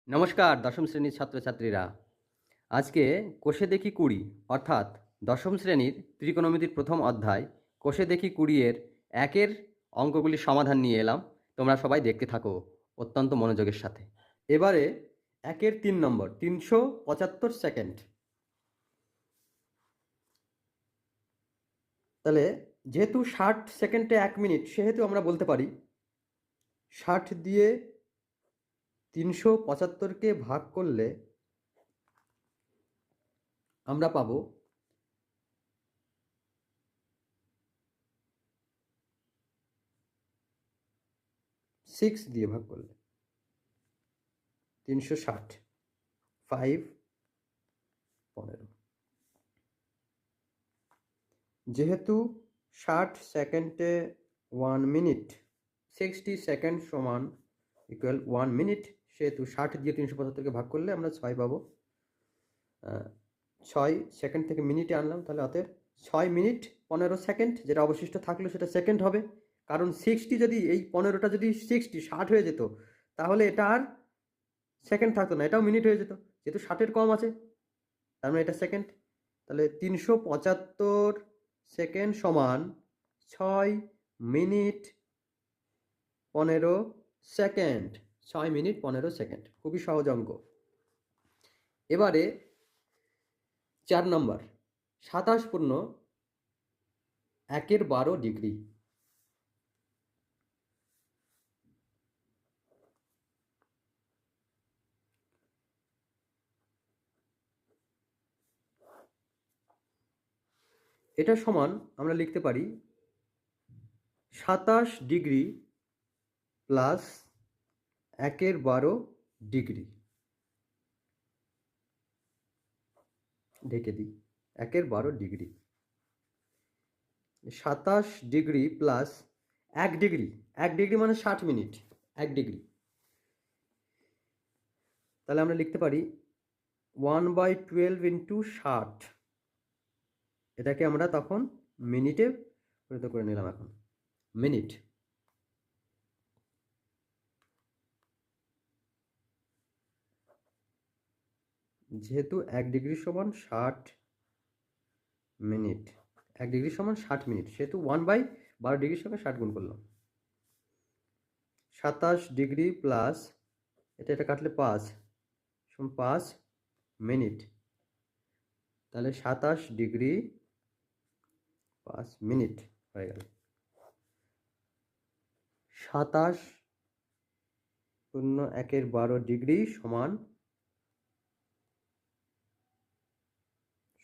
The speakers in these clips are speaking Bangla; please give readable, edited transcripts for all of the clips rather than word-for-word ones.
নমস্কার দশম শ্রেণীর ছাত্রছাত্রীরা। আজকে কোষে দেখি কুড়ি অর্থাৎ দশম শ্রেণীর ত্রিকোণমিতির প্রথম অধ্যায় কোষে দেখি কুড়ি এর একের অঙ্কগুলির সমাধান নিয়ে এলাম। তোমরা সবাই দেখতে থাকো অত্যন্ত মনোযোগের সাথে। এবারে একের 3 নম্বর 375 সেকেন্ড। তাহলে যেহেতু 60 সেকেন্ডে 1 মিনিট, সেহেতু আমরা বলতে পারি 60 দিয়ে 375কে ভাগ করলে আমরা পাবো 6 দিয়ে ভাগ করলে 360 5 15। যেহেতু 60 সেকেন্ডে 1 মিনিট, 60 সেকেন্ড সমান ইকুয়াল 1 মিনিট, সেহেতু 60 দিয়ে 375কে ভাগ করলে আমরা 6 পাবো। 6 সেকেন্ড থেকে মিনিটে আনলাম, তাহলে অতএব 6 মিনিট 15 সেকেন্ড, যেটা অবশিষ্ট থাকলো সেটা সেকেন্ড হবে। কারণ 60 যদি এই 15টা যদি 60 হয়ে যেত, তাহলে এটা আর সেকেন্ড থাকতো না, এটাও মিনিট হয়ে যেত। যেহেতু 60-এর কম আছে, তার মানে এটা সেকেন্ড। তাহলে 375 সেকেন্ড সমান 6 মিনিট 15 সেকেন্ড। 6 মিনিট 15 সেকেন্ড, খুবই সহজ অঙ্ক। এবারে 4 নম্বর 27 পূর্ণ 1/12 ডিগ্রি। এটা সমান আমরা লিখতে পারি 27 ডিগ্রি প্লাস 1/12 ডিগ্রি। ঢেকে দিই, 1/12 degree. 27 degree plus 1 degree, 1 degree মানে 60 মিনিট, 1 ডিগ্রি। তাহলে আমরা লিখতে পারি 1/12 ইন্টু 60। এটাকে আমরা তখন মিনিটে পরিণত করে নিলাম। এখন মিনিট, যেহেতু 1 ডিগ্রি সমান 60 মিনিট, 1 ডিগ্রি সমান 60 মিনিট, সেহেতু 1/12 ডিগ্রির সঙ্গে 60 গুণ করলাম। 27 ডিগ্রি প্লাস এটা কাটলে 5 সমান 5 মিনিট। তাহলে 27 ডিগ্রি 5 মিনিট হয়ে গেল। 27 পূর্ণ 1/12 ডিগ্রি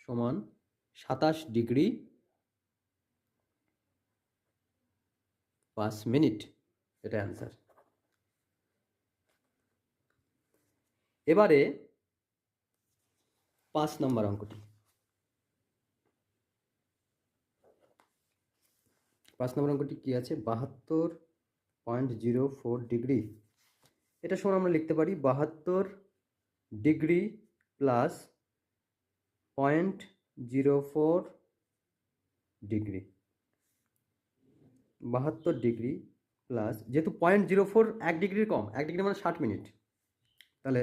সমান 27 ডিগ্রি 5 মিনিট, এটা অ্যান্সার। এবারে 5 নম্বর অঙ্কটি। 5 নম্বর অঙ্কটি কি আছে? 72.04 ডিগ্রি। এটা সমান আমরা লিখতে পারি 72 degree plus 0.04 degree. 72 degree plus, যেহেতু 0.04 1 ডিগ্রির কম, 1 ডিগ্রি মানে 60 মিনিট, তাহলে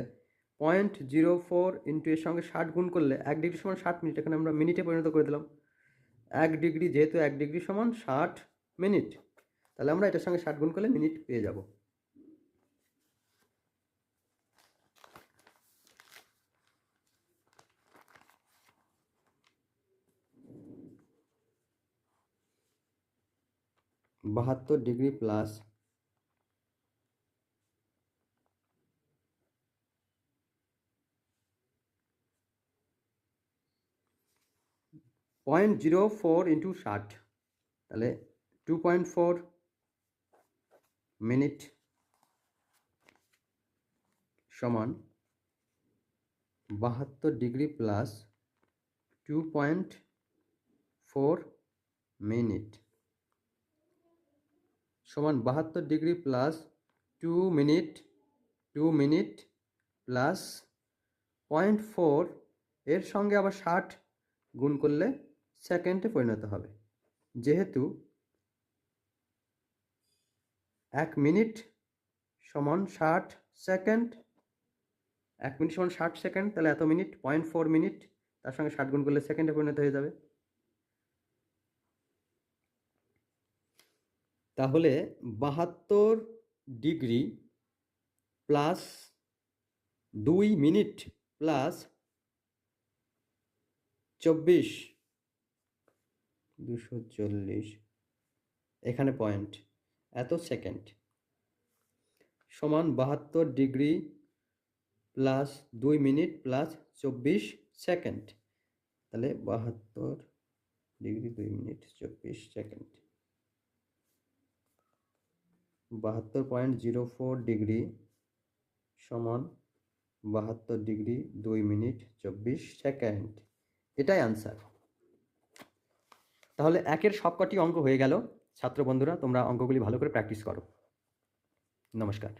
0.04 ইন্টু এর সঙ্গে 60 গুণ করলে 1 ডিগ্রি সমান 60 মিনিট। এখানে আমরা মিনিটে পরিণত করে দিলাম। 1 ডিগ্রি, যেহেতু 1 ডিগ্রি সমান 60 মিনিট, তাহলে আমরা এটার সঙ্গে 60 গুণ করলে মিনিট পেয়ে যাব। বাহাত্তর ডিগ্রি প্লাস 0.04 ইন্টু 60, তাহলে 2.4 মিনিট সমান 72 ডিগ্রি প্লাস 2.4 মিনিট সমান 72 ডিগ্রি প্লাস 2 মিনিট প্লাস 0.4 এর সঙ্গে আবার 60 গুণ করলে সেকেন্ডে পরিণত হবে। যেহেতু 1 মিনিট সমান 60 সেকেন্ড, 1 মিনিট সমান 60 সেকেন্ড, তাহলে এত মিনিট 0.4 মিনিট, তার সঙ্গে 60 গুণ করলে সেকেন্ডে পরিণত হয়ে যাবে। তাহলে 72 ডিগ্রি প্লাস 2 মিনিট প্লাস 24, 240, এখানে পয়েন্ট, এত সেকেন্ড সমান 72 degree plus 2 minute plus 24 second. তাহলে 72 ডিগ্রি 2 মিনিট 24 সেকেন্ড, 72.04 ডিগ্রি সমান 72 ডিগ্রি 2 মিনিট 24 সেকেন্ড, এটাই আনসার। তাহলে একের সবকটি অঙ্ক হয়ে গেল। ছাত্র বন্ধুরা, তোমরা অঙ্কগুলি ভালো করে প্র্যাকটিস করো। নমস্কার।